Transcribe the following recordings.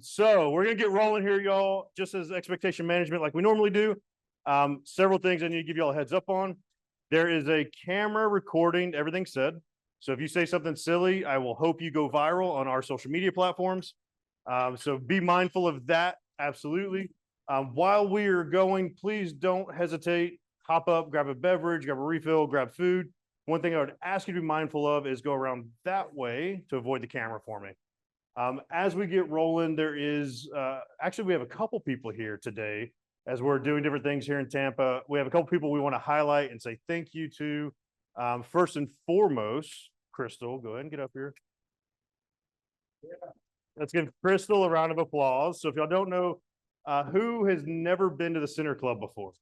So we're gonna get rolling here, y'all. Just as expectation management, like we normally do. Several things I need to give y'all a heads up on. There is a camera recording everything said. So if you say something silly, I will hope you go viral on our social media platforms. So be mindful of that. Absolutely. While we are going, please don't hesitate. Hop up, grab a beverage, grab a refill, grab food. One thing I would ask you to be mindful of is go around that way to avoid the camera for me. As we get rolling, there is actually we have a couple people here today as we're doing different things here in Tampa. We have a couple people we want to highlight and say thank you to. First and foremost, Crystal, go ahead and get up here. Let's give Crystal a round of applause. So if y'all don't know, who has never been to the Center Club before?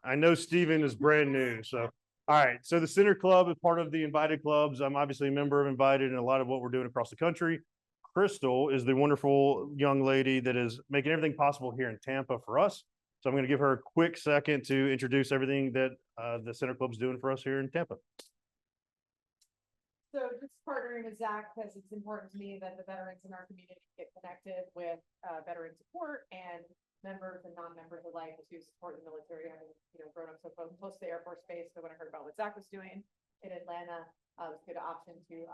I know Stephen is brand new, so all right. So the Center Club is part of the Invited Clubs. I'm obviously a member of Invited and a lot of what we're doing across the country. Crystal is the wonderful young lady that is making everything possible here in Tampa for us. So I'm going to give her a quick second to introduce everything that the Center Club's doing for us here in Tampa. So just partnering with Zach, because it's important to me that the veterans in our community get connected with veteran support and members and non-members alike to support the military. Having grown up so close to the Air Force Base, so when I heard about what Zach was doing in Atlanta, it was a good option to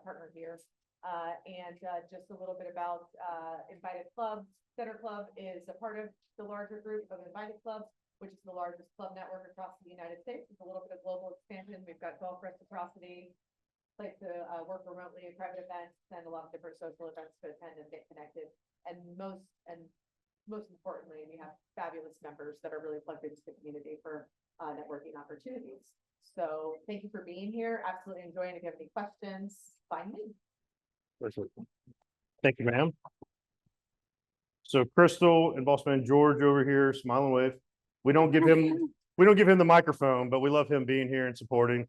partner here. And just a little bit about Invited Club. Center Club is a part of the larger group of Invited Clubs, which is the largest club network across the United States. It's a little bit of global expansion. We've got golf reciprocity, place to work remotely in private events, and a lot of different social events to attend and get connected. And most importantly, we have fabulous members that are really plugged into the community for networking opportunities. So thank you for being here. Absolutely enjoying. If you have any questions, find me. Thank you, ma'am. So Crystal and boss man George over here, smile and wave. We don't give him the microphone, but we love him being here and supporting.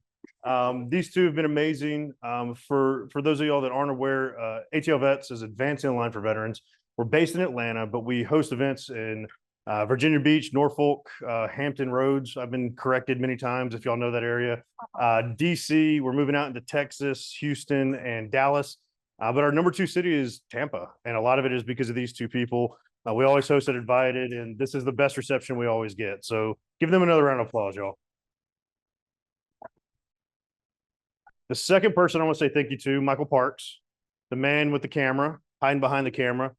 These two have been amazing. For those of y'all that aren't aware, ATL Vets is Advancing in Line for Veterans. We're based in Atlanta, but we host events in Virginia Beach, Norfolk, Hampton Roads. I've been corrected many times if y'all know that area. DC, we're moving out into Texas, Houston, and Dallas. But our number 2 city is Tampa, and a lot of it is because of these two people. We always host at Invited, and this is the best reception we always get. So give them another round of applause, y'all. The second person I want to say thank you to, Michael Parks, the man with the camera, hiding behind the camera.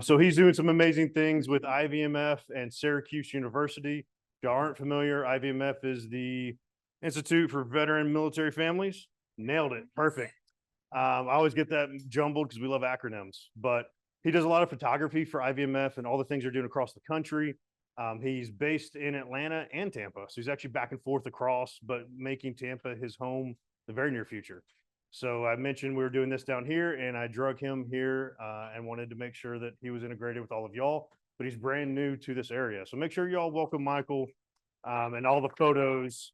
So he's doing some amazing things with IVMF and Syracuse University. If y'all aren't familiar, IVMF is the Institute for Veteran Military Families. Nailed it. Perfect. I always get that jumbled because we love acronyms, but he does a lot of photography for IVMF and all the things they're doing across the country. He's based in Atlanta and Tampa, so he's actually back and forth across, but making Tampa his home in the very near future. So I mentioned we were doing this down here, and I drug him here and wanted to make sure that he was integrated with all of y'all, but he's brand new to this area. So make sure y'all welcome Michael and all the photos.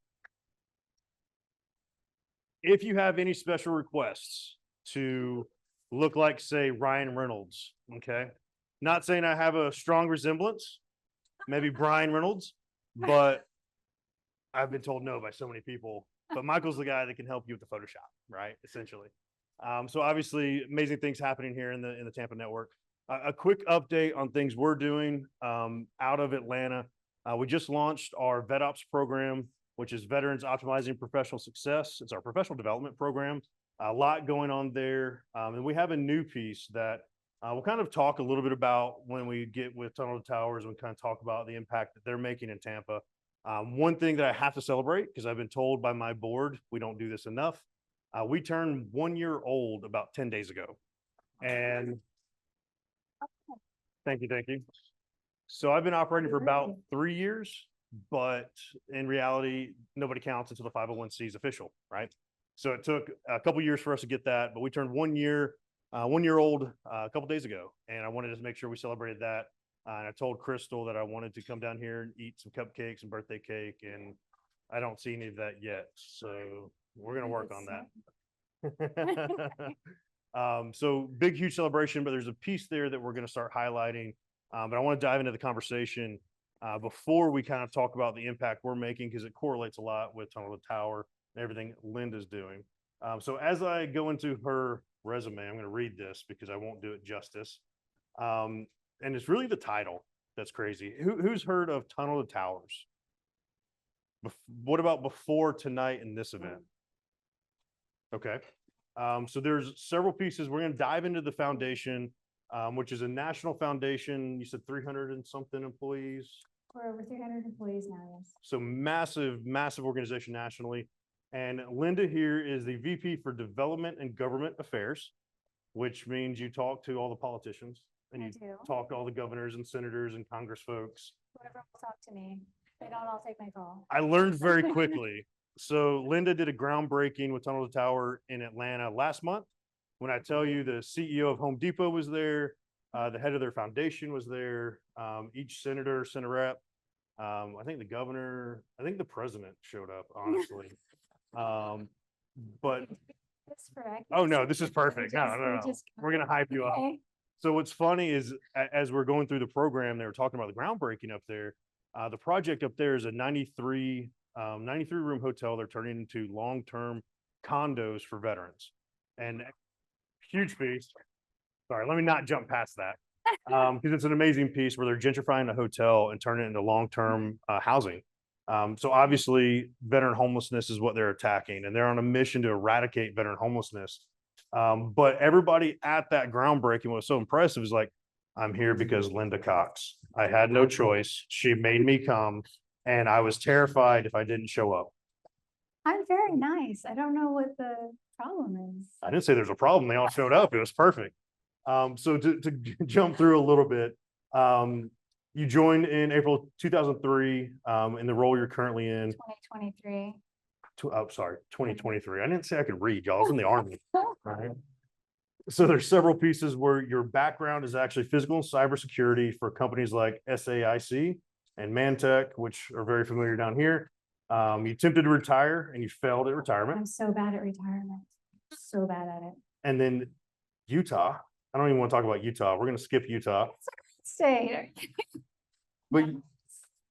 If you have any special requests to look like, say, Ryan Reynolds, okay? Not saying I have a strong resemblance, maybe Brian Reynolds, but I've been told no by so many people. But Michael's the guy that can help you with the Photoshop, right? Essentially. So obviously amazing things happening here in the Tampa network. A quick update on things we're doing out of Atlanta. We just launched our VetOps program, which is Veterans Optimizing Professional Success. It's our professional development program. A lot going on there. And we have a new piece that we'll kind of talk a little bit about when we get with Tunnel to Towers and we kind of talk about the impact that they're making in Tampa. One thing that I have to celebrate, because I've been told by my board, we don't do this enough. We turned 1 year old about 10 days ago. And thank you. So I've been operating for about 3 years, but in reality, nobody counts until the 501c is official, right? So it took a couple years for us to get that, but we turned 1 year old a couple days ago, and I wanted to make sure we celebrated that. And I told Crystal that I wanted to come down here and eat some cupcakes and birthday cake, and I don't see any of that yet. So we're going to work on that. So big, huge celebration, but there's a piece there that we're going to start highlighting. But I want to dive into the conversation before we kind of talk about the impact we're making, because it correlates a lot with Tunnel to Tower and everything Linda's doing. So as I go into her resume. I'm going to read this because I won't do it justice. And it's really the title that's crazy. Who's heard of Tunnel to Towers? What about before tonight in this event? Okay. So there's several pieces. We're going to dive into the foundation, which is a national foundation. You said 300 and something employees. We're over 300 employees now, yes. So massive, massive organization nationally. And Linda here is the VP for Development and Government Affairs, which means you talk to all the politicians and I you do. talk to all the governors and senators and Congress folks. Whoever will talk to me, they don't all take my call. I learned very quickly. So Linda did a groundbreaking with Tunnel to Tower in Atlanta last month. When I tell you the CEO of Home Depot was there, the head of their foundation was there, each senator, senator rep, I think the governor, I think the president showed up, honestly. But oh no, this is perfect. No. We're gonna hype you up. Okay. So what's funny is as we're going through the program, they were talking about the groundbreaking up there. The project up there is a 93 room hotel. They're turning into long-term condos for veterans, and huge piece. Sorry, let me not jump past that. Because it's an amazing piece where they're gentrifying the hotel and turning it into long-term housing. So obviously veteran homelessness is what they're attacking, and they're on a mission to eradicate veteran homelessness. But everybody at that groundbreaking, what was so impressive is like, I'm here because Linda Cox. I had no choice. She made me come, and I was terrified if I didn't show up. I'm very nice. I don't know what the problem is. I didn't say there's a problem. They all showed up. It was perfect. So to jump through a little bit, you joined in April 2003 in the role you're currently in. 2023. Sorry, 2023. I didn't say I could read, y'all. I was in the Army. Right. So there's several pieces where your background is actually physical and cybersecurity for companies like SAIC and Mantech, which are very familiar down here. You attempted to retire and you failed at retirement. I'm so bad at retirement. So bad at it. And then Utah. I don't even want to talk about Utah. We're going to skip Utah. Stay.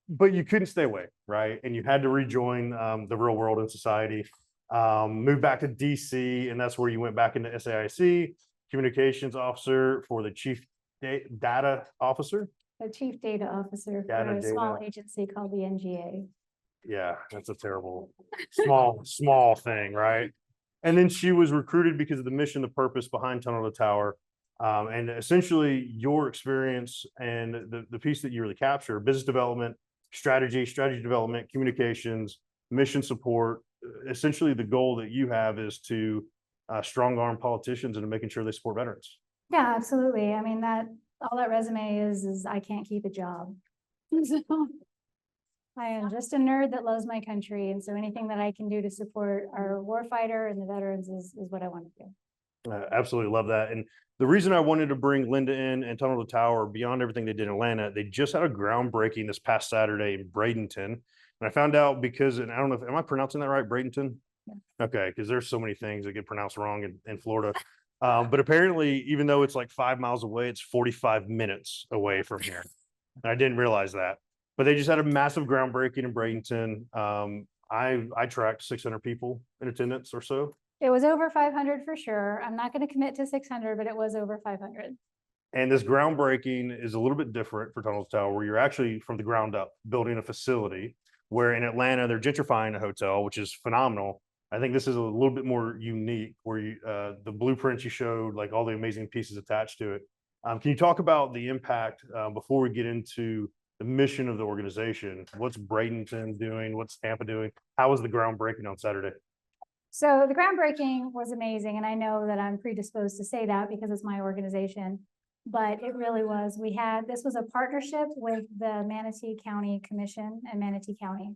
But you couldn't stay away, right? And you had to rejoin the real world in society. Moved back to DC, and that's where you went back into SAIC, communications officer for the chief data officer. The chief data officer for Data a small data. agency called the NGA. Yeah, that's a terrible, small thing, right? And then she was recruited because of the mission, the purpose behind Tunnel to Tower. And essentially your experience and the piece that you really capture, business development, strategy development, communications, mission support. Essentially the goal that you have is to strong arm politicians into making sure they support veterans. Yeah, absolutely. I mean, all that resume is I can't keep a job. So, I am just a nerd that loves my country. And so anything that I can do to support our warfighter and the veterans is what I want to do. Absolutely love that. And the reason I wanted to bring Linda in and Tunnel to Tower, beyond everything they did in Atlanta, they just had a groundbreaking this past Saturday in Bradenton. And I found out because, and I don't know if, am I pronouncing that right, Bradenton? Yeah. Okay, because there's so many things that get pronounced wrong in Florida. But apparently, even though it's like 5 miles away, it's 45 minutes away from here. And I didn't realize that. But they just had a massive groundbreaking in Bradenton. I tracked 600 people in attendance or so. It was over 500 for sure. I'm not going to commit to 600, but it was over 500. And this groundbreaking is a little bit different for Tunnel to Tower, where you're actually from the ground up building a facility, where in Atlanta, they're gentrifying a hotel, which is phenomenal. I think this is a little bit more unique, where you, the blueprints you showed, like all the amazing pieces attached to it. Can you talk about the impact before we get into the mission of the organization? What's Bradenton doing? What's Tampa doing? How was the groundbreaking on Saturday? So the groundbreaking was amazing. And I know that I'm predisposed to say that because it's my organization, but it really was. This was a partnership with the Manatee County Commission and Manatee County.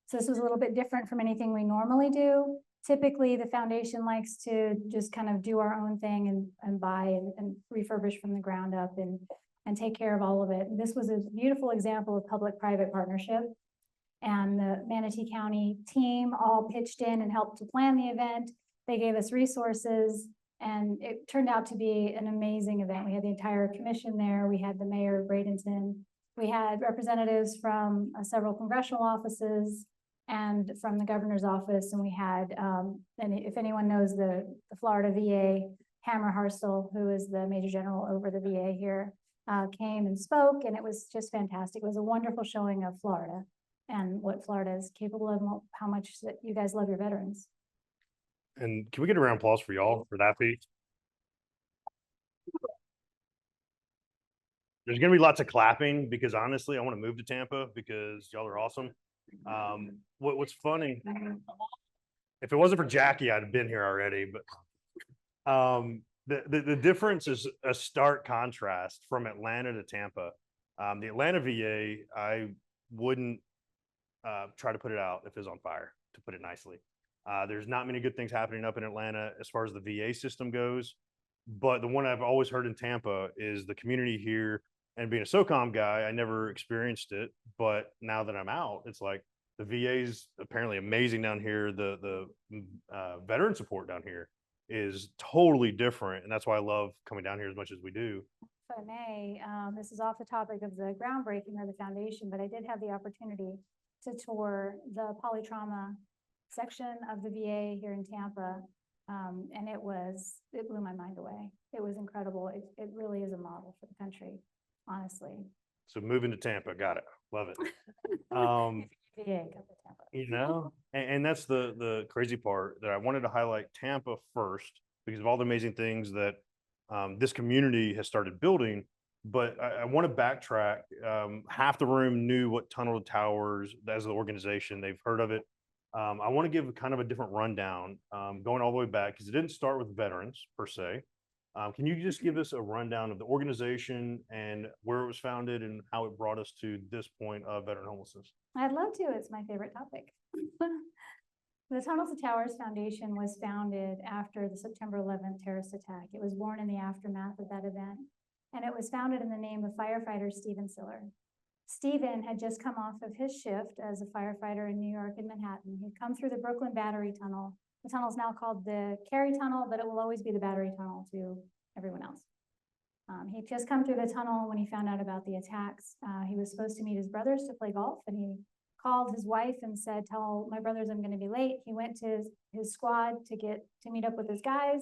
So this was a little bit different from anything we normally do. Typically, the foundation likes to just kind of do our own thing and buy and refurbish from the ground up and take care of all of it. And this was a beautiful example of public-private partnership. And the Manatee County team all pitched in and helped to plan the event. They gave us resources, and it turned out to be an amazing event. We had the entire commission there. We had the mayor of Bradenton. We had representatives from several congressional offices and from the governor's office. And we had, and if anyone knows the Florida VA Hammer Harstel, who is the Major General over the VA here, came and spoke, and it was just fantastic. It was a wonderful showing of Florida and what Florida is capable of, and how much that you guys love your veterans. And can we get a round of applause for y'all for that piece? There's gonna be lots of clapping because honestly, I want to move to Tampa because y'all are awesome. What's funny, if it wasn't for Jackie, I'd have been here already, but the difference is a stark contrast from Atlanta to Tampa. The Atlanta VA, I wouldn't try to put it out if it was on fire, to put it nicely. There's not many good things happening up in Atlanta as far as the VA system goes. But the one I've always heard in Tampa is the community here. And being a SOCOM guy, I never experienced it. But now that I'm out, it's like the VA's apparently amazing down here. The veteran support down here is totally different. And that's why I love coming down here as much as we do. If I may, this is off the topic of the groundbreaking or the foundation, but I did have the opportunity to tour the polytrauma section of the VA here in Tampa. And it blew my mind away. It was incredible. It really is a model for the country, honestly. So moving to Tampa, got it. Love it. VA, come to Tampa. You know, and that's the crazy part that I wanted to highlight Tampa first because of all the amazing things that this community has started building. But I want to backtrack. Half the room knew what Tunnel to Towers as an organization. They've heard of it. I want to give kind of a different rundown going all the way back because it didn't start with veterans per se. Can you just give us a rundown of the organization and where it was founded and how it brought us to this point of veteran homelessness? I'd love to. It's my favorite topic. The Tunnel to Towers Foundation was founded after the September 11th terrorist attack. It was born in the aftermath of that event, and it was founded in the name of firefighter Stephen Siller. Stephen had just come off of his shift as a firefighter in New York and Manhattan. He'd come through the Brooklyn Battery Tunnel. The tunnel is now called the Cary Tunnel, but it will always be the Battery Tunnel to everyone else. He'd just come through the tunnel when he found out about the attacks. He was supposed to meet his brothers to play golf, and he called his wife and said, "Tell my brothers I'm going to be late." He went to his squad to meet up with his guys.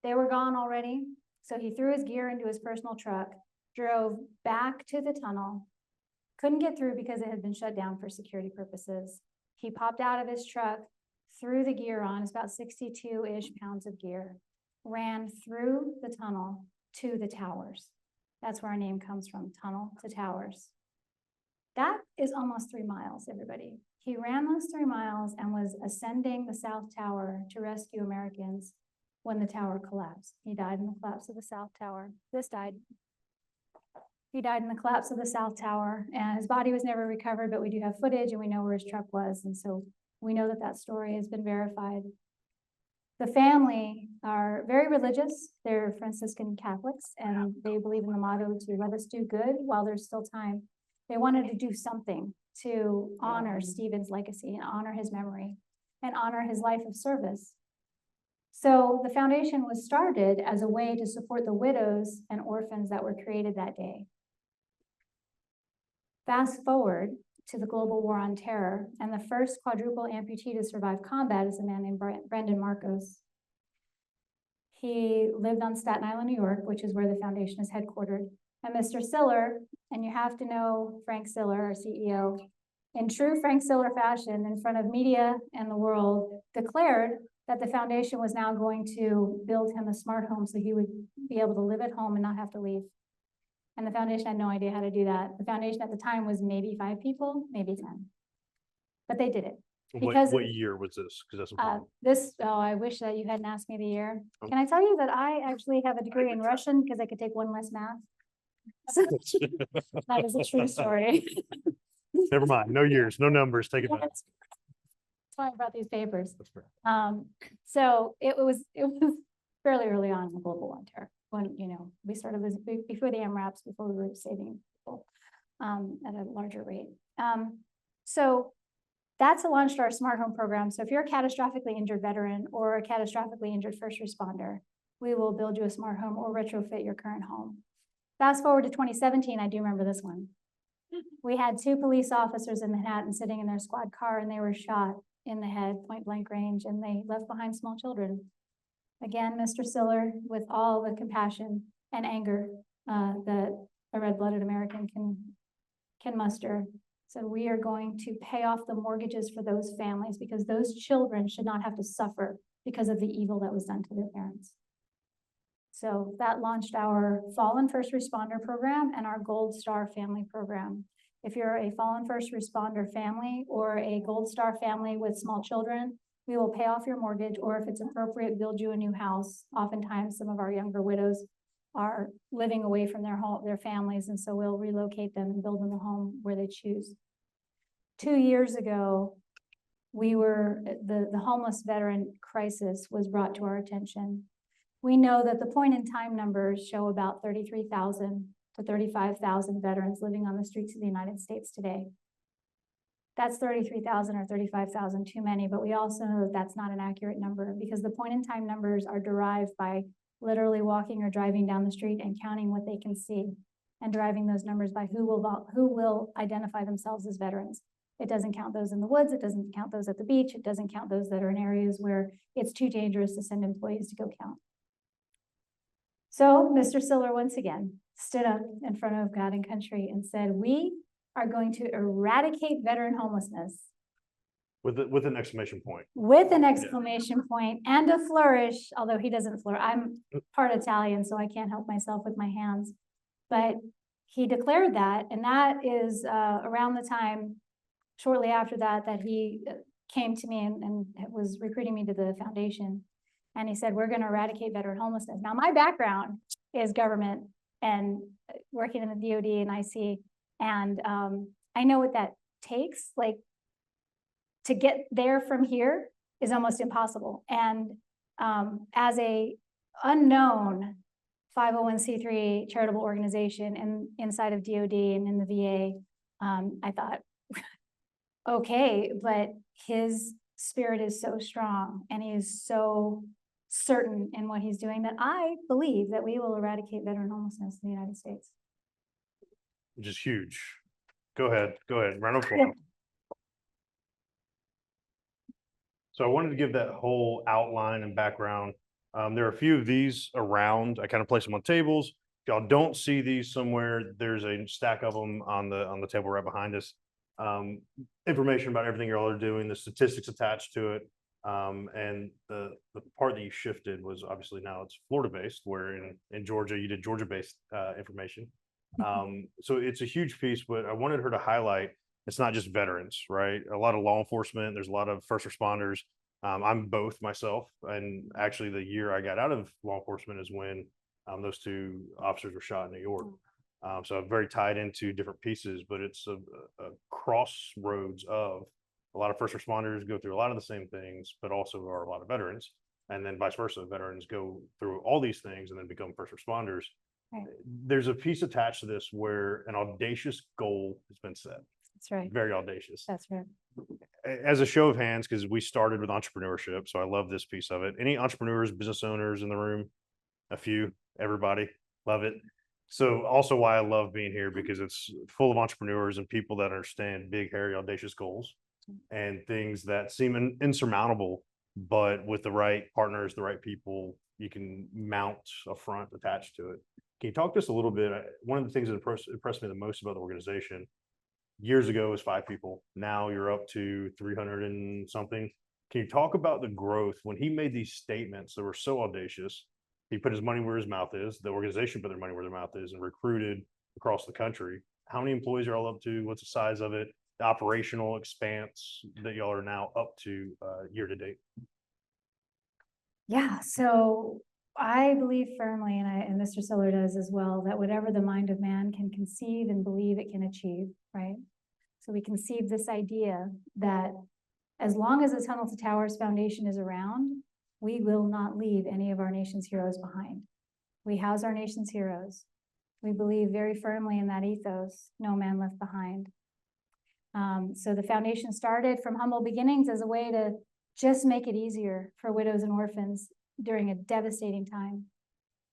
They were gone already. So he threw his gear into his personal truck, drove back to the tunnel, couldn't get through because it had been shut down for security purposes. He popped out of his truck, threw the gear on, it's about 62-ish pounds of gear, ran through the tunnel to the towers. That's where our name comes from, Tunnel to Towers. That is almost 3 miles, everybody. He ran those 3 miles and was ascending the South Tower to rescue Americans when the tower collapsed. He died in the collapse of the South Tower. He died in the collapse of the South Tower, and his body was never recovered, but we do have footage and we know where his truck was. And so we know that that story has been verified. The family are very religious. They're Franciscan Catholics, and they believe in the motto to let us do good while there's still time. They wanted to do something to honor Stephen's legacy and honor his memory and honor his life of service. So the foundation was started as a way to support the widows and orphans that were created that day. Fast forward to the global war on terror, and the first quadruple amputee to survive combat is a man named Brendan Marrocco. He lived on Staten Island, New York, which is where the foundation is headquartered. And Mr. Siller, and you have to know Frank Siller, our CEO, in true Frank Siller fashion, in front of media and the world, declared that the foundation was now going to build him a smart home so he would be able to live at home and not have to leave. And the foundation had no idea how to do that. The foundation at the time was maybe 5 people, maybe 10. But they did it. Because what year was this? Because that's important. I wish that you hadn't asked me the year. Can I tell you that I actually have a degree in Russian because I could take one less math? That is a true story. Never mind. No years, no numbers. Take it back. That's why I brought these papers. That's fair. So it was fairly early on in the global war on terror when, we started this before the MRAPs, before we were saving people at a larger rate. So that's launched our smart home program. So if you're a catastrophically injured veteran or a catastrophically injured first responder, we will build you a smart home or retrofit your current home. Fast forward to 2017, I do remember this one. We had 2 police officers in Manhattan sitting in their squad car, and they were shot in the head, point blank range, and they left behind small children. Again, Mr. Siller, with all the compassion and anger that a red-blooded American can muster, said we are going to pay off the mortgages for those families because those children should not have to suffer because of the evil that was done to their parents. So that launched our Fallen First Responder program and our Gold Star Family program. If you're a Fallen First Responder family or a Gold Star family with small children, we will pay off your mortgage, or if it's appropriate, build you a new house. Oftentimes, some of our younger widows are living away from their home, their families, and so we'll relocate them and build them a home where they choose. 2 years ago, the homeless veteran crisis was brought to our attention. We know that the point-in-time numbers show about 33,000 to 35,000 veterans living on the streets of the United States today. That's 33,000 or 35,000 too many, but we also know that that's not an accurate number because the point-in-time numbers are derived by literally walking or driving down the street and counting what they can see and deriving those numbers by who will identify themselves as veterans. It doesn't count those in the woods. It doesn't count those at the beach. It doesn't count those that are in areas where it's too dangerous to send employees to go count. So Mr. Siller once again stood up in front of God and country and said, we are going to eradicate veteran homelessness. With an exclamation point. With an exclamation point and a flourish, although he doesn't flourish. I'm part Italian, so I can't help myself with my hands. But he declared that, and that is around the time, shortly after that, that he came to me and was recruiting me to the foundation. And he said, we're going to eradicate veteran homelessness. Now, my background is government and working in the DOD and IC. And I know what that takes. Like, to get there from here is almost impossible. And as a unknown 501c3 charitable organization inside of DOD and in the VA, I thought, okay, but his spirit is so strong and he is so certain in what he's doing that I believe that we will eradicate veteran homelessness in the United States. Which is huge. Go ahead. Round of applause. So I wanted to give that whole outline and background. There are a few of these around. I kind of place them on tables. If y'all don't see these somewhere, there's a stack of them on the table right behind us. Information about everything y'all are doing, the statistics attached to it. And the part that you shifted was obviously now it's Florida-based, where in Georgia, you did Georgia-based information. So it's a huge piece, but I wanted her to highlight it's not just veterans, right? A lot of law enforcement, there's a lot of first responders. I'm both myself, and actually the year I got out of law enforcement is when those two officers were shot in New York. So I'm very tied into different pieces, but it's a crossroads of a lot of first responders go through a lot of the same things, but also are a lot of veterans, and then vice versa. Veterans go through all these things and then become first responders. Right. There's a piece attached to this where an audacious goal has been set. That's right. Very audacious. That's right. As a show of hands, because we started with entrepreneurship, so I love this piece of it. Any entrepreneurs, business owners in the room? A few, everybody, love it. So also why I love being here, because it's full of entrepreneurs and people that understand big, hairy, audacious goals and things that seem insurmountable, but with the right partners, the right people, you can mount a front attached to it. Can you talk to us a little bit? One of the things that impressed me the most about the organization years ago was 5 people. Now you're up to 300 and something. Can you talk about the growth when he made these statements that were so audacious? He put his money where his mouth is. The organization put their money where their mouth is and recruited across the country. How many employees are all up to? What's the size of it? The operational expanse that y'all are now up to year to date? Yeah, so I believe firmly, and Mr. Siller does as well, that whatever the mind of man can conceive and believe it can achieve, right? So we conceive this idea that as long as the Tunnel to Towers Foundation is around, we will not leave any of our nation's heroes behind. We house our nation's heroes. We believe very firmly in that ethos, no man left behind. So the foundation started from humble beginnings as a way to just make it easier for widows and orphans during a devastating time.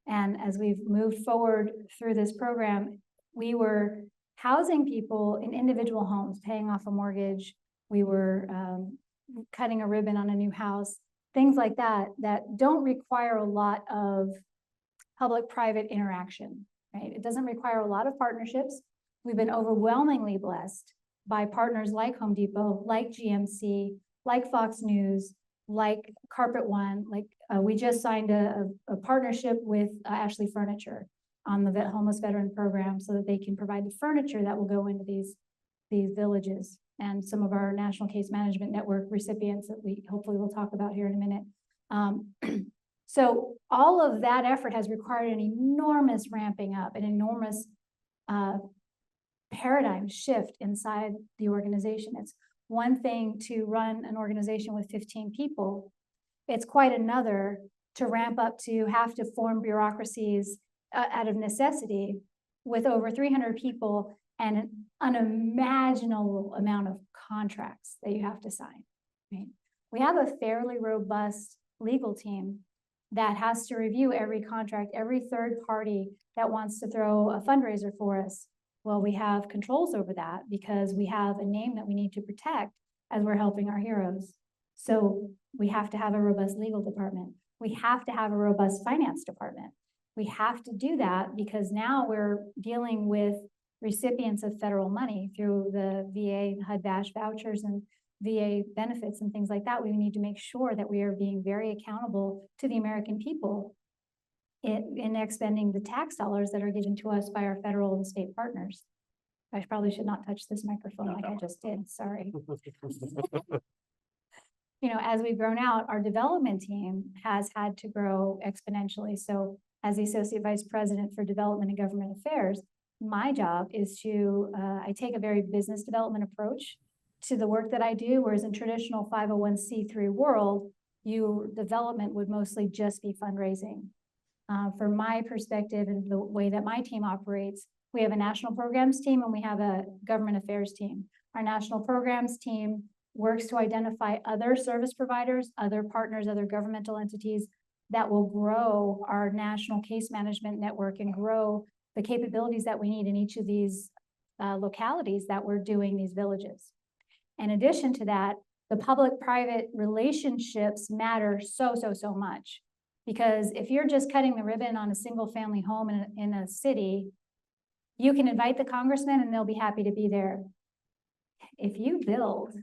And as we've moved forward through this program, we were housing people in individual homes, paying off a mortgage. We were cutting a ribbon on a new house. things like that, that don't require a lot of public-private interaction, right? It doesn't require a lot of partnerships. We've been overwhelmingly blessed by partners like Home Depot, like GMC, like Fox News, like Carpet One, like we just signed a partnership with Ashley Furniture on the homeless veteran program so that they can provide the furniture that will go into these villages, and some of our National Case Management Network recipients that we hopefully will talk about here in a minute. So all of that effort has required an enormous ramping up, an enormous paradigm shift inside the organization. It's one thing to run an organization with 15 people. It's quite another to ramp up to have to form bureaucracies out of necessity with over 300 people and an unimaginable amount of contracts that you have to sign. Right? We have a fairly robust legal team that has to review every contract, every third party that wants to throw a fundraiser for us. Well, we have controls over that because we have a name that we need to protect as we're helping our heroes. So we have to have a robust legal department. We have to have a robust finance department. We have to do that because now we're dealing with recipients of federal money through the VA HUD-VASH vouchers and VA benefits and things like that. We need to make sure that we are being very accountable to the American people in expending the tax dollars that are given to us by our federal and state partners. I probably should not touch this microphone like I just did, sorry. You know, as we've grown out, our development team has had to grow exponentially. So as the Associate Vice President for Development and Government Affairs, my job is to, I take a very business development approach to the work that I do, whereas in traditional 501c3 world, development would mostly just be fundraising. From my perspective and the way that my team operates, we have a national programs team and we have a government affairs team. Our national programs team works to identify other service providers, other partners, other governmental entities that will grow our national case management network and grow the capabilities that we need in each of these localities that we're doing these villages. In addition to that, the public-private relationships matter so much. Because if you're just cutting the ribbon on a single family home in a city, you can invite the congressman and they'll be happy to be there. If you build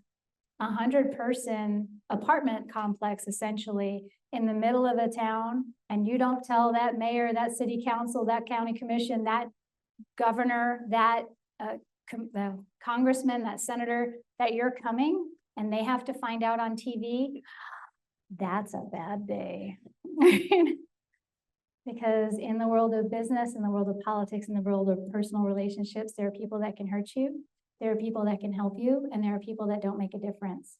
a 100-person apartment complex, essentially, in the middle of a town, and you don't tell that mayor, that city council, that county commission, that governor, that the congressman, that senator, that you're coming, and they have to find out on TV, that's a bad day. Because in the world of business, in the world of politics, in the world of personal relationships, there are people that can hurt you, there are people that can help you, and there are people that don't make a difference.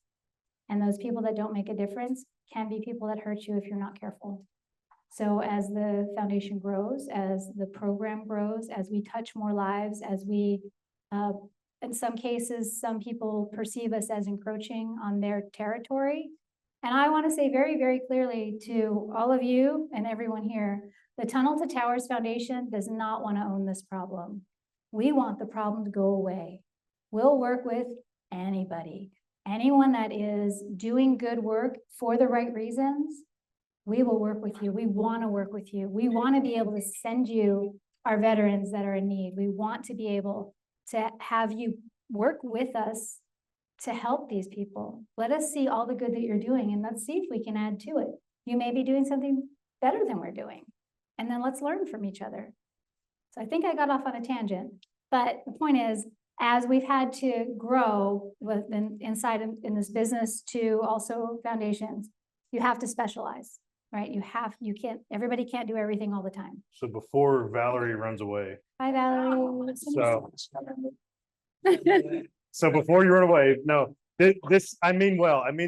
And those people that don't make a difference can be people that hurt you if you're not careful. So as the foundation grows, as the program grows, as we touch more lives, as we, in some cases, some people perceive us as encroaching on their territory. And I want to say very, very clearly to all of you and everyone here, the Tunnel to Towers Foundation does not want to own this problem. We want the problem to go away. We'll work with anybody, anyone that is doing good work for the right reasons. We will work with you. We want to work with you. We want to be able to send you our veterans that are in need. We want to be able to have you work with us to help these people. Let us see all the good that you're doing and let's see if we can add to it. You may be doing something better than we're doing. And then let's learn from each other. So I think I got off on a tangent, but the point is, as we've had to grow inside in this business to also foundations, you have to specialize, right? Everybody can't do everything all the time. So before Valerie runs away. Hi, Valerie. So before you run away, no, this, I mean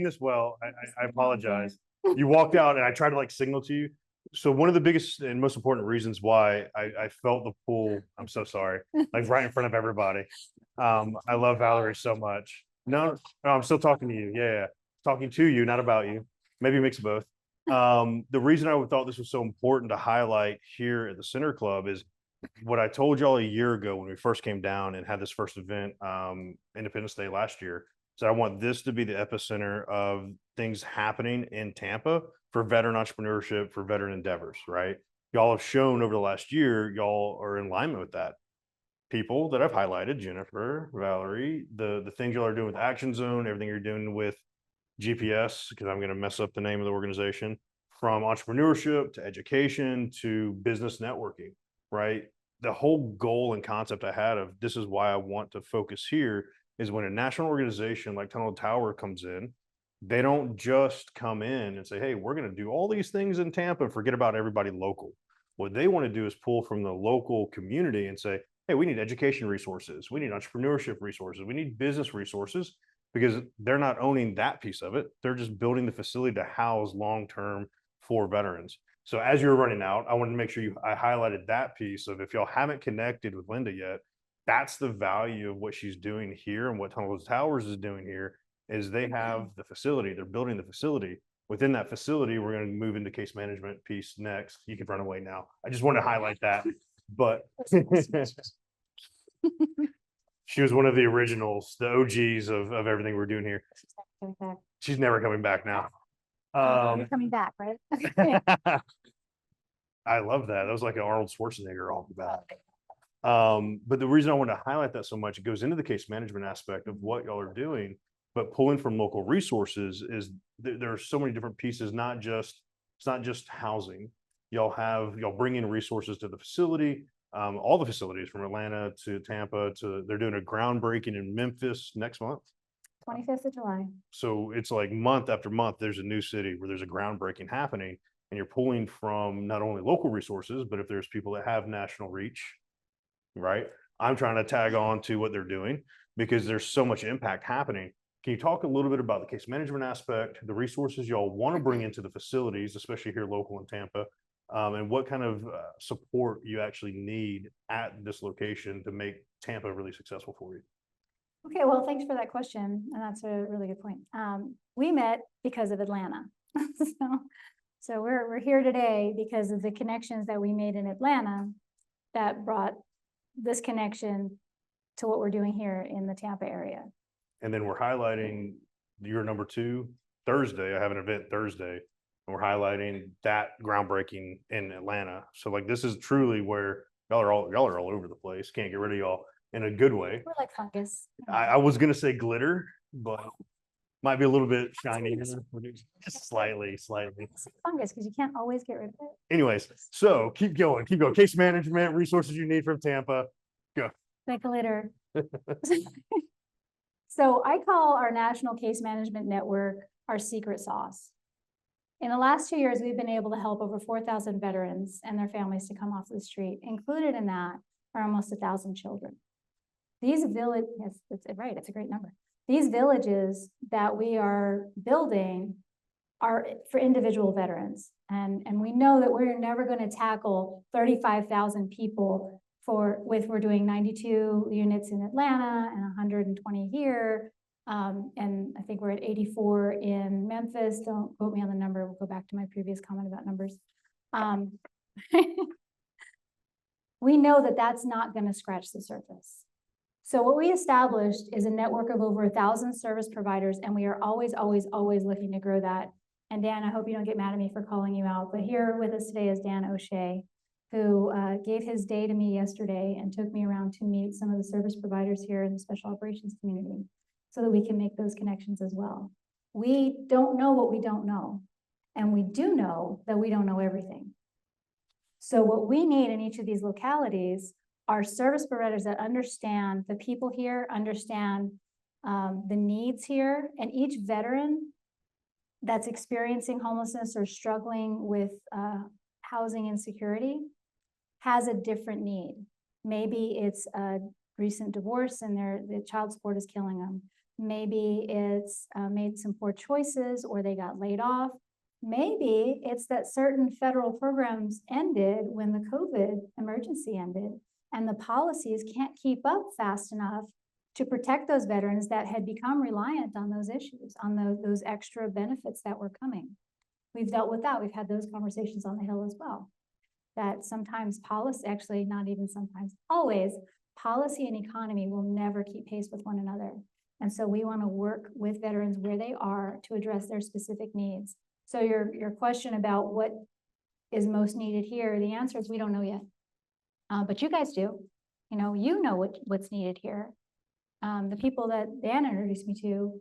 this well, I apologize. You walked out and I tried to like signal to you. So one of the biggest and most important reasons why I felt the pull, I'm so sorry, like right in front of everybody. I love Valerie so much. No, I'm still talking to you. Yeah. Talking to you, not about you. Maybe a mix of both. The reason I thought this was so important to highlight here at the Center Club is what I told y'all a year ago when we first came down and had this first event, Independence Day last year. So I want this to be the epicenter of things happening in Tampa for veteran entrepreneurship, for veteran endeavors, right? Y'all have shown over the last year, y'all are in alignment with that. People that I've highlighted, Jennifer, Valerie, the things y'all are doing with Action Zone, everything you're doing with GPS, because I'm going to mess up the name of the organization, from entrepreneurship to education to business networking, right? The whole goal and concept I had of this is why I want to focus here is when a national organization like Tunnel Tower comes in, they don't just come in and say, hey, we're going to do all these things in Tampa and forget about everybody local. What they want to do is pull from the local community and say, hey, we need education resources. We need entrepreneurship resources. We need business resources, because they're not owning that piece of it. They're just building the facility to house long-term for veterans. So as you're running out, I wanted to make sure I highlighted that piece of, if y'all haven't connected with Linda yet, that's the value of what she's doing here, and what Tunnel Towers is doing here is they have the facility, they're building the facility. Within that facility, we're going to move into case management piece next. You can run away now. I just want to highlight that, but she was one of the originals, the OGs of everything we're doing here. She's never coming back now. You're coming back, right? Okay. I love that. That was like an Arnold Schwarzenegger all about. But the reason I want to highlight that so much, it goes into the case management aspect of what y'all are doing, but pulling from local resources is there are so many different pieces, it's not just housing. Y'all bring in resources to the facility, all the facilities from Atlanta to Tampa they're doing a groundbreaking in Memphis next month. 25th of July. So it's like month after month, there's a new city where there's a groundbreaking happening, and you're pulling from not only local resources, but if there's people that have national reach, right? I'm trying to tag on to what they're doing because there's so much impact happening. Can you talk a little bit about the case management aspect, the resources y'all want to bring into the facilities, especially here local in Tampa, and what kind of support you actually need at this location to make Tampa really successful for you? Okay, well, thanks for that question. And that's a really good point. We met because of Atlanta. So we're here today because of the connections that we made in Atlanta that brought this connection to what we're doing here in the Tampa area. And then we're highlighting your number 2 Thursday. I have an event Thursday, and we're highlighting that groundbreaking in Atlanta. So like, this is truly where y'all are all over the place. Can't get rid of y'all in a good way. We're like fungus. I was gonna say glitter, but might be a little bit shiny. Slightly. Fungus, because you can't always get rid of it. Anyways, so keep going. Case management, resources you need from Tampa. Go. Like glitter. So I call our national case management network our secret sauce. In the last 2 years, we've been able to help over 4,000 veterans and their families to come off the street. Included in that are almost 1,000 children. These villages, yes, it's right, it's a great number. These villages that we are building are for individual veterans. And we know that we're never going to tackle 35,000 people we're doing 92 units in Atlanta and 120 here. And I think we're at 84 in Memphis. Don't quote me on the number. We'll go back to my previous comment about numbers. We know that that's not going to scratch the surface. So what we established is a network of over 1,000 service providers, and we are always looking to grow that. And Dan, I hope you don't get mad at me for calling you out, but here with us today is Dan O'Shea, who gave his day to me yesterday and took me around to meet some of the service providers here in the special operations community so that we can make those connections as well. We don't know what we don't know, and we do know that we don't know everything. So what we need in each of these localities are service providers that understand the people here, understand the needs here, and each veteran that's experiencing homelessness or struggling with housing insecurity has a different need. Maybe it's a recent divorce and the child support is killing them. Maybe it's made some poor choices or they got laid off. Maybe it's that certain federal programs ended when the COVID emergency ended and the policies can't keep up fast enough to protect those veterans that had become reliant on those issues, on those extra benefits that were coming. We've dealt with that. We've had those conversations on the Hill as well. That sometimes policy, actually not even sometimes, always, policy and economy will never keep pace with one another. And so we want to work with veterans where they are to address their specific needs. So your question about what is most needed here, the answer is we don't know yet. But you guys do. You know what's needed here. The people that Dan introduced me to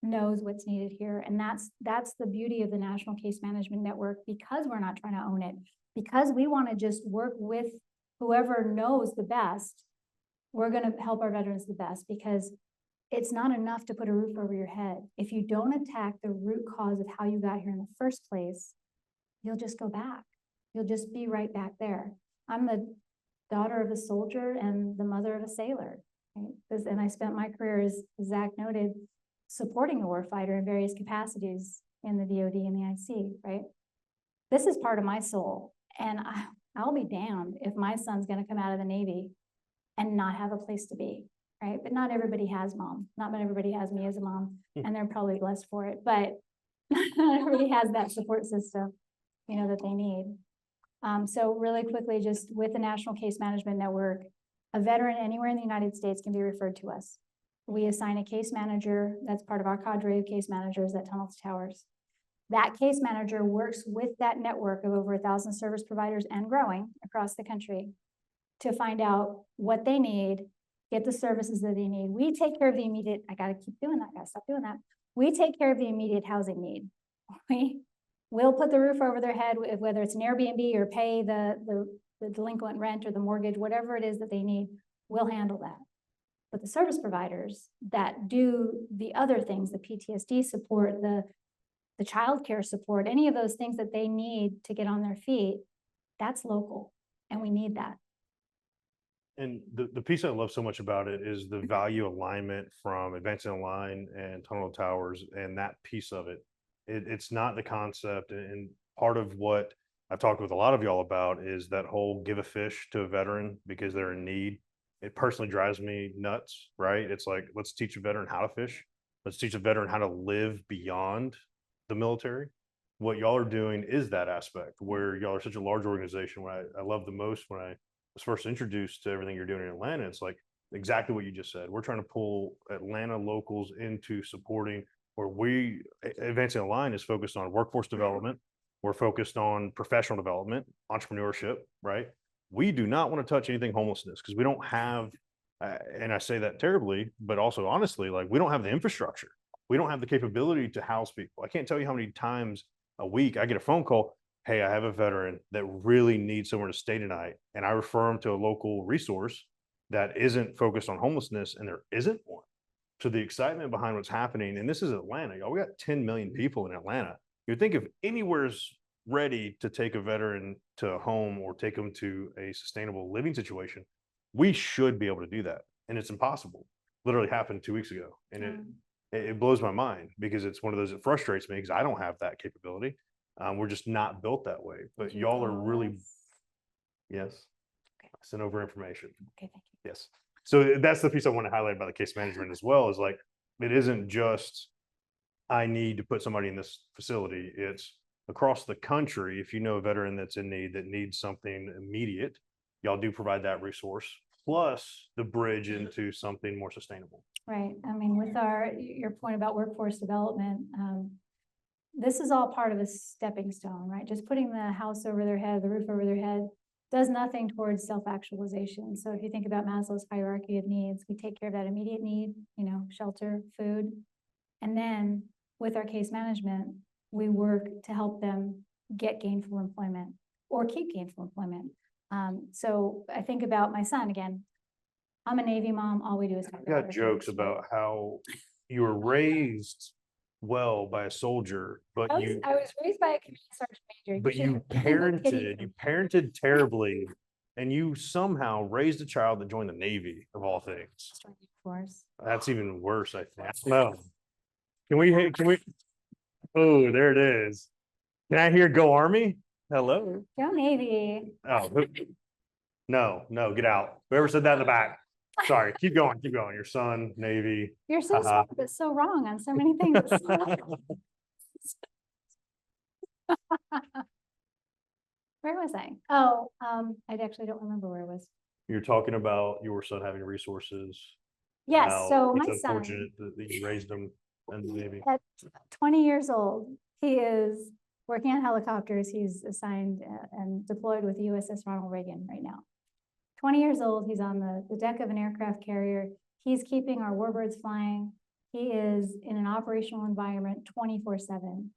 knows what's needed here. And that's the beauty of the National Case Management Network, because we're not trying to own it, because we want to just work with whoever knows the best. We're going to help our veterans the best, because it's not enough to put a roof over your head. If you don't attack the root cause of how you got here in the first place, you'll just go back. You'll just be right back there. I'm the daughter of a soldier and the mother of a sailor. Right? And I spent my career, as Zach noted, supporting a warfighter in various capacities in the DoD and the IC, right? This is part of my soul. And I'll be damned if my son's going to come out of the Navy and not have a place to be, right? But not everybody has mom. Not everybody has me as a mom, and they're probably blessed for it. But not everybody has that support system, that they need. So really quickly, just with the National Case Management Network, a veteran anywhere in the United States can be referred to us. We assign a case manager that's part of our cadre of case managers at Tunnel to Towers. That case manager works with that network of over 1,000 service providers and growing across the country to find out what they need, get the services that they need. We take care of the immediate, I gotta keep doing that, gotta stop doing that. We take care of the immediate housing need. We'll put the roof over their head, whether it's an Airbnb or pay the delinquent rent or the mortgage, whatever it is that they need, we'll handle that. But the service providers that do the other things, the PTSD support, the childcare support, any of those things that they need to get on their feet, that's local, and we need that. And the piece I love so much about it is the value alignment from Advancing the Line and Tunnel to Towers, and that piece of it. It's not the concept, and part of what I've talked with a lot of y'all about is that whole give a fish to a veteran because they're in need. It personally drives me nuts, right? It's like, let's teach a veteran how to fish. Let's teach a veteran how to live beyond the military. What y'all are doing is that aspect where y'all are such a large organization. What I love the most when I was first introduced to everything you're doing in Atlanta, it's like exactly what you just said. We're trying to pull Atlanta locals into supporting where we, Advancing the Line is focused on workforce development. We're focused on professional development, entrepreneurship, right? We do not want to touch anything homelessness because we don't have, and I say that terribly, but also honestly, like we don't have the infrastructure. We don't have the capability to house people. I can't tell you how many times a week I get a phone call, hey, I have a veteran that really needs somewhere to stay tonight. And I refer them to a local resource that isn't focused on homelessness, and there isn't one. So the excitement behind what's happening, and this is Atlanta, y'all, we got 10 million people in Atlanta. You'd think if anywhere's ready to take a veteran to a home or take them to a sustainable living situation, we should be able to do that. And it's impossible. Literally happened 2 weeks ago. And it blows my mind because it's one of those that frustrates me because I don't have that capability. We're just not built that way. But y'all are really, yes. Okay. I sent over information. Okay, thank you. Yes. So that's the piece I want to highlight about the case management as well, is like, it isn't just, I need to put somebody in this facility. It's across the country. If you know a veteran that's in need, that needs something immediate, y'all do provide that resource, plus the bridge into something more sustainable. Right. I mean, with your point about workforce development, this is all part of a stepping stone, right? Just putting the house over their head, the roof over their head, does nothing towards self-actualization. So if you think about Maslow's hierarchy of needs, we take care of that immediate need, shelter, food. And then with our case management, we work to help them get gainful employment or keep gainful employment. So I think about my son again. I'm a Navy mom. All we do is talk I got jokes about how you were raised well by a soldier, but I was raised by a community sergeant major. But you parented terribly, and you somehow raised a child that joined the Navy of all things. That's even worse, I think. No. Can we, oh, there it is. Can I hear Go Army? Hello? Go Navy. Oh, no, get out. Whoever said that in the back. Sorry, keep going. Your son, Navy. You're so smart, but so wrong on so many things. Where was I? Oh, I actually don't remember where I was. You're talking about your son having resources. Yes, how so my it's son, unfortunate that you raised them in the Navy. at 20 years old, he is working on helicopters. He's assigned and deployed with the USS Ronald Reagan right now. 20 years old, he's on the deck of an aircraft carrier. He's keeping our warbirds flying. He is in an operational environment 24/7.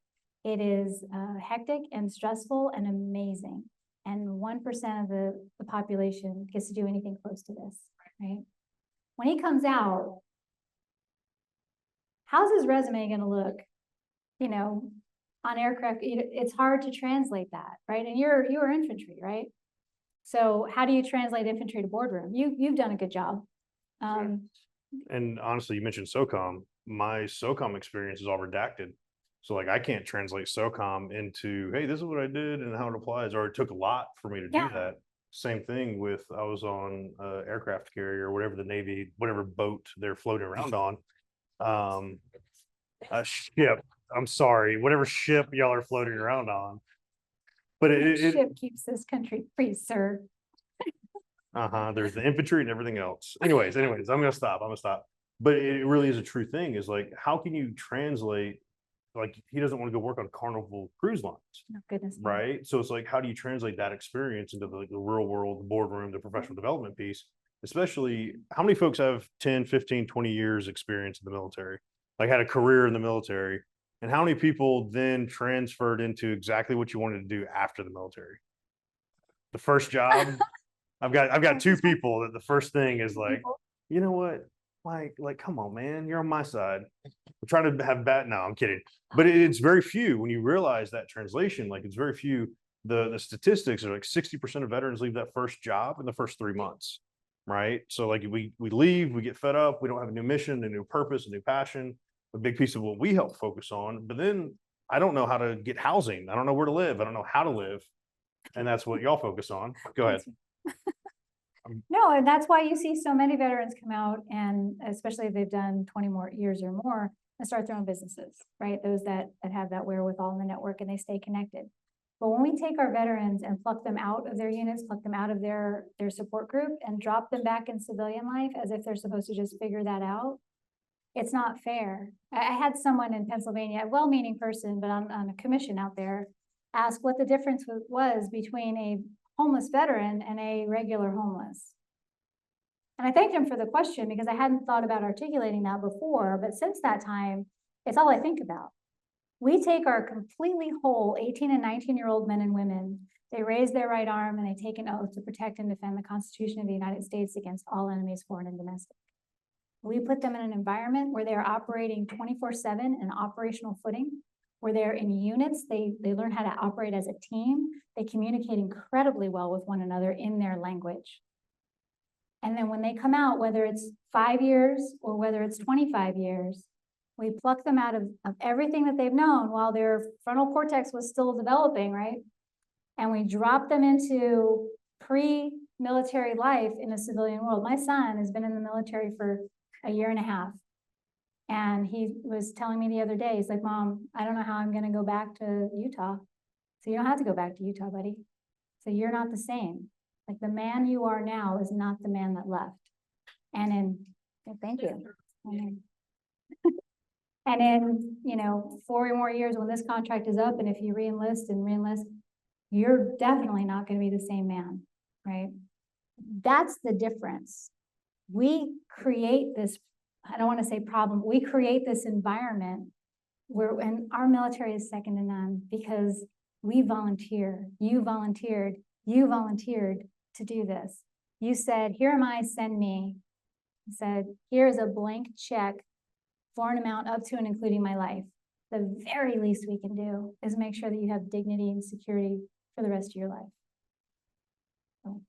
It is hectic and stressful and amazing. And 1% of the population gets to do anything close to this, right? When he comes out, how's his resume going to look, on aircraft? It's hard to translate that, right? And you were infantry, right? So how do you translate infantry to boardroom? You've done a good job. And honestly, you mentioned SOCOM. My SOCOM experience is all redacted. So like I can't translate SOCOM into, hey, this is what I did and how it applies, or it took a lot for me to do that. Same thing with, I was on aircraft carrier, whatever the Navy, whatever boat they're floating around on. A ship, I'm sorry, whatever ship y'all are floating around on. But ship keeps this country free, sir. There's the infantry and everything else. Anyways, I'm gonna stop. But it really is a true thing, is like, how can you translate, like he doesn't want to go work on Carnival Cruise Lines. Oh, goodness. Right. So it's like, how do you translate that experience into the real world, the boardroom, the professional development piece? Especially, how many folks have 10, 15, 20 years experience in the military, like had a career in the military? And how many people then transferred into exactly what you wanted to do after the military? The first job, I've got two people that the first thing is like, you know what? Like, come on, man, you're on my side. I'm trying to have no, I'm kidding. But it's very few when you realize that translation, like it's very few. The statistics are like 60% of veterans leave that first job in the first 3 months. Right. So like we leave, we get fed up, we don't have a new mission, a new purpose, a new passion, a big piece of what we help focus on. But then I don't know how to get housing. I don't know where to live. I don't know how to live. And that's what y'all focus on. Go ahead. No, and that's why you see so many veterans come out, and especially if they've done 20 more years or more, and start their own businesses, right? Those that have that wherewithal in the network and they stay connected. But when we take our veterans and pluck them out of their units, pluck them out of their support group and drop them back in civilian life as if they're supposed to just figure that out, it's not fair. I had someone in Pennsylvania, a well-meaning person, but on a commission out there, ask what the difference was between a homeless veteran and a regular homeless. And I thanked him for the question because I hadn't thought about articulating that before, but since that time, it's all I think about. We take our completely whole 18 and 19-year-old men and women, they raise their right arm and they take an oath to protect and defend the Constitution of the United States against all enemies, foreign and domestic. We put them in an environment where they are operating 24/7 in operational footing, where they're in units, they learn how to operate as a team, they communicate incredibly well with one another in their language. And then when they come out, whether it's 5 years or whether it's 25 years, we pluck them out of everything that they've known while their frontal cortex was still developing, right? And we drop them into pre-military life in a civilian world. My son has been in the military for a year and a half. And he was telling me the other day, he's like, Mom, I don't know how I'm going to go back to Utah. So you don't have to go back to Utah, buddy. So you're not the same. Like the man you are now is not the man that left. And thank you. And in, 4 more years when this contract is up, and if you re-enlist, you're definitely not going to be the same man, right? That's the difference. We create this, I don't want to say problem, we create this environment where, and our military is second to none because we volunteer, you volunteered to do this. You said, here am I, send me. You said, here's a blank check for an amount up to and including my life. The very least we can do is make sure that you have dignity and security for the rest of your life. So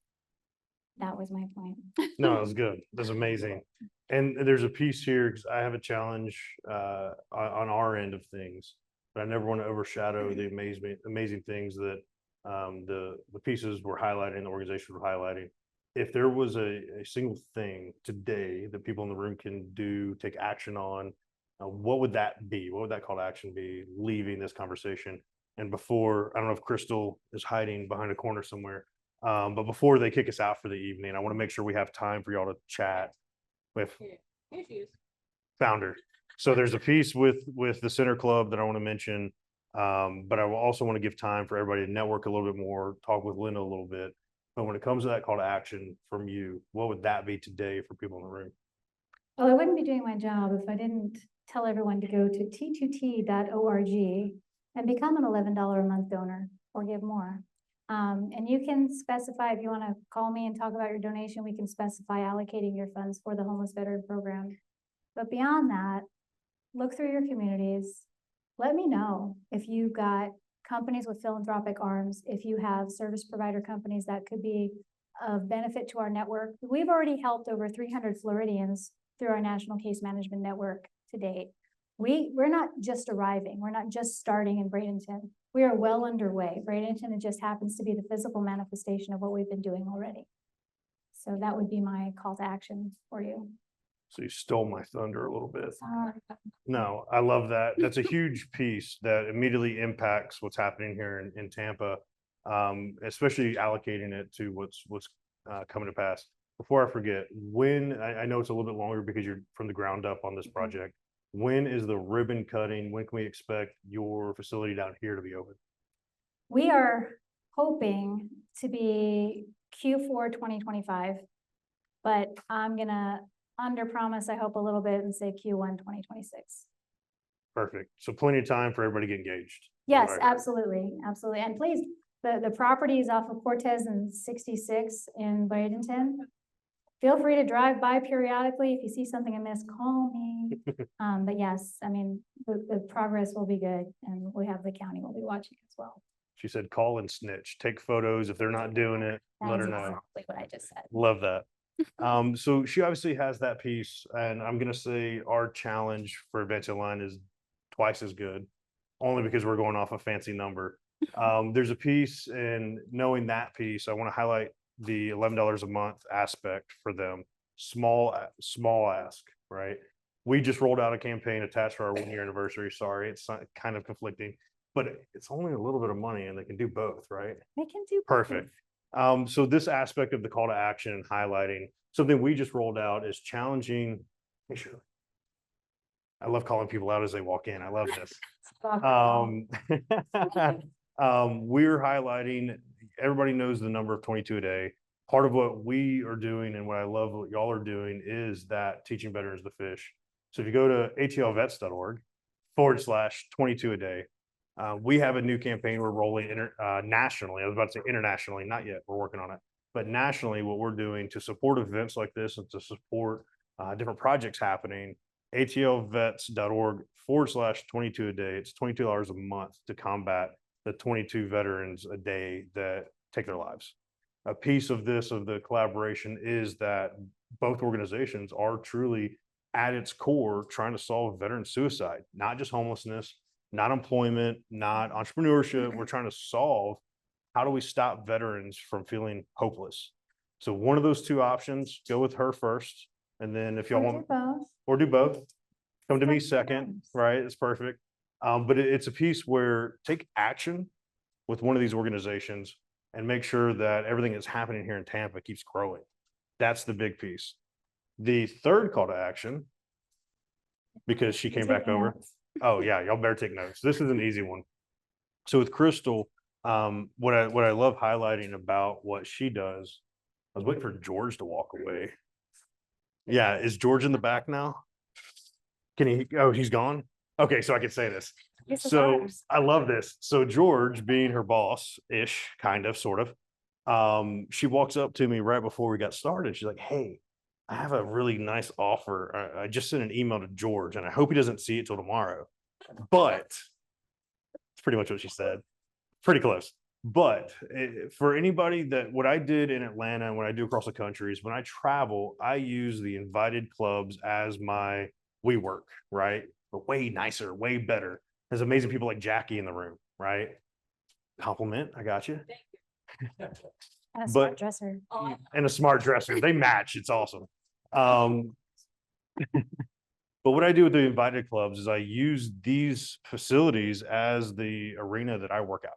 that was my point. No, it was good. That's amazing. And there's a piece here because I have a challenge on our end of things, but I never want to overshadow the amazing things that the pieces we're highlighting, the organization we're highlighting. If there was a single thing today that people in the room can do, take action on, what would that be? What would that call to action be leaving this conversation? And before, I don't know if Crystal is hiding behind a corner somewhere, but before they kick us out for the evening, I want to make sure we have time for y'all to chat with. Founder. So there's a piece with the Center Club that I want to mention. But I will also want to give time for everybody to network a little bit more, talk with Linda a little bit. But when it comes to that call to action from you, what would that be today for people in the room? Well, I wouldn't be doing my job if I didn't tell everyone to go to t2t.org and become an $11 a month donor or give more. And you can specify, if you want to call me and talk about your donation, we can specify allocating your funds for the homeless veteran program. But beyond that, look through your communities. Let me know if you've got companies with philanthropic arms, if you have service provider companies that could be of benefit to our network. We've already helped over 300 Floridians through our National Case Management Network to date. We're not just arriving. We're not just starting in Bradenton. We are well underway. Bradenton, it just happens to be the physical manifestation of what we've been doing already. So that would be my call to action for you. So you stole my thunder a little bit. Sorry. No, I love that. That's a huge piece that immediately impacts what's happening here in Tampa, especially allocating it to what's coming to pass. Before I forget, when I know it's a little bit longer because you're from the ground up on this project. When is the ribbon cutting? When can we expect your facility down here to be open? We are hoping to be Q4 2025, but I'm gonna under promise, I hope a little bit, and say Q1 2026. Perfect. So plenty of time for everybody to get engaged. Yes, absolutely, absolutely. And please, the property is off of Cortez and 66 in Bradenton. Feel free to drive by periodically. If you see something amiss, call me. But yes, I mean, the progress will be good, and we have the county will be watching as well. She said, call and snitch, take photos. If they're not doing it, let her know. Exactly what I just said. Love that. So she obviously has that piece, and I'm gonna say our challenge for Advancing Line is twice as good, only because we're going off a fancy number. There's a piece, and knowing that piece, I want to highlight the $11 a month aspect for them. Small ask, right? We just rolled out a campaign attached to our 1-year anniversary. Sorry, it's kind of conflicting, but it's only a little bit of money, and they can do both, right? They can do Perfect. So this aspect of the call to action and highlighting something we just rolled out is challenging. Hey, Shirley. I love calling people out as they walk in. I love this. We're highlighting, everybody knows the number of 22 a day. Part of what we are doing and what I love what y'all are doing is that teaching veterans to fish. So if you go to atlvets.org/22 a day, we have a new campaign we're rolling nationally. I was about to say internationally, not yet. We're working on it. But nationally, what we're doing to support events like this and to support different projects happening, atlvets.org/22 a day. It's $22 a month to combat the 22 veterans a day that take their lives. A piece of this, of the collaboration, is that both organizations are truly at its core trying to solve veteran suicide, not just homelessness, not employment, not entrepreneurship. We're trying to solve, how do we stop veterans from feeling hopeless? So one of those two options, go with her first. And then if y'all want, or do both, come to me second, right? It's perfect. But it's a piece where take action with one of these organizations and make sure that everything that's happening here in Tampa keeps growing. That's the big piece. The third call to action, because she came back over. Oh yeah, y'all better take notes. This is an easy one. So with Crystal, what I love highlighting about what she does, I was waiting for George to walk away. Yeah, is George in the back now? Can he? Oh, he's gone. Okay, so I can say this. So I love this. So George, being her boss-ish, kind of, sort of, she walks up to me right before we got started. She's like, "Hey, I have a really nice offer. I just sent an email to George, and I hope he doesn't see it till tomorrow." But it's pretty much what she said. Pretty close. But for anybody that what I did in Atlanta and what I do across the country is when I travel, I use the invited clubs as my WeWork, right? But way nicer, way better. There's amazing people like Jackie in the room, right? Compliment, I got you. And a smart dresser. And a smart dresser. They match. It's awesome. But what I do with the invited clubs is I use these facilities as the arena that I work out.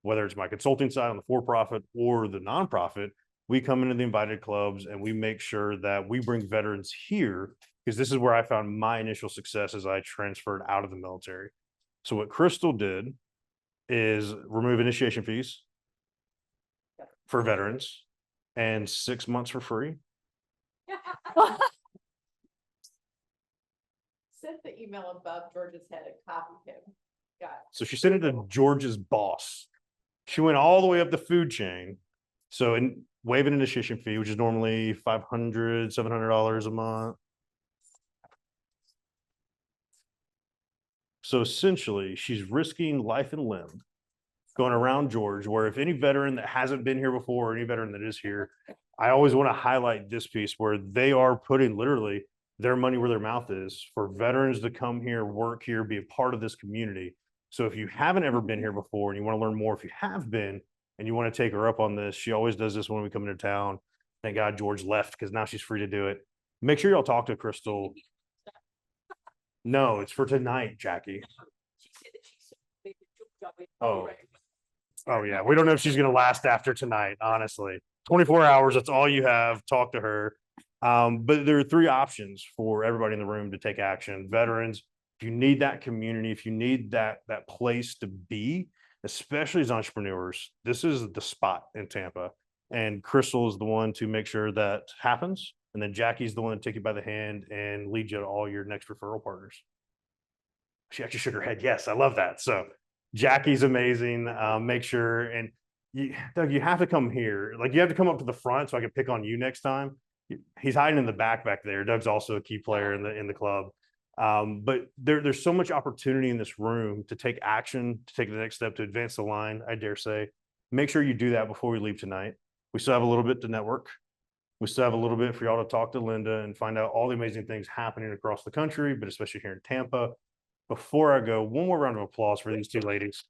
Whether it's my consulting side on the for-profit or the nonprofit, we come into the invited clubs and we make sure that we bring veterans here because this is where I found my initial success as I transferred out of the military. So what Crystal did is remove initiation fees for veterans and 6 months for free. Sent the email above George's head and copied him. Got it. So she sent it to George's boss. She went all the way up the food chain. So in waive an initiation fee, which is normally $500, $700 a month. So essentially, she's risking life and limb going around George, where if any veteran that hasn't been here before, or any veteran that is here, I always want to highlight this piece where they are putting literally their money where their mouth is for veterans to come here, work here, be a part of this community. So if you haven't ever been here before and you want to learn more, if you have been and you want to take her up on this, she always does this when we come into town. Thank God George left because now she's free to do it. Make sure y'all talk to Crystal. No, it's for tonight, Jackie. Oh. Oh yeah, we don't know if she's gonna last after tonight, honestly. 24 hours, that's all you have. Talk to her. But there are 3 options for everybody in the room to take action. Veterans, if you need that community, if you need that place to be, especially as entrepreneurs, this is the spot in Tampa. And Crystal is the one to make sure that happens. And then Jackie's the one to take you by the hand and lead you to all your next referral partners. She actually shook her head. Yes, I love that. So Jackie's amazing. Make sure, and Doug, you have to come here. Like you have to come up to the front so I can pick on you next time. He's hiding in the back there. Doug's also a key player in the club. But there's so much opportunity in this room to take action, to take the next step, to advance the line, I dare say. Make sure you do that before we leave tonight. We still have a little bit to network. We still have a little bit for y'all to talk to Linda and find out all the amazing things happening across the country, but especially here in Tampa. Before I go, one more round of applause for these 2 ladies.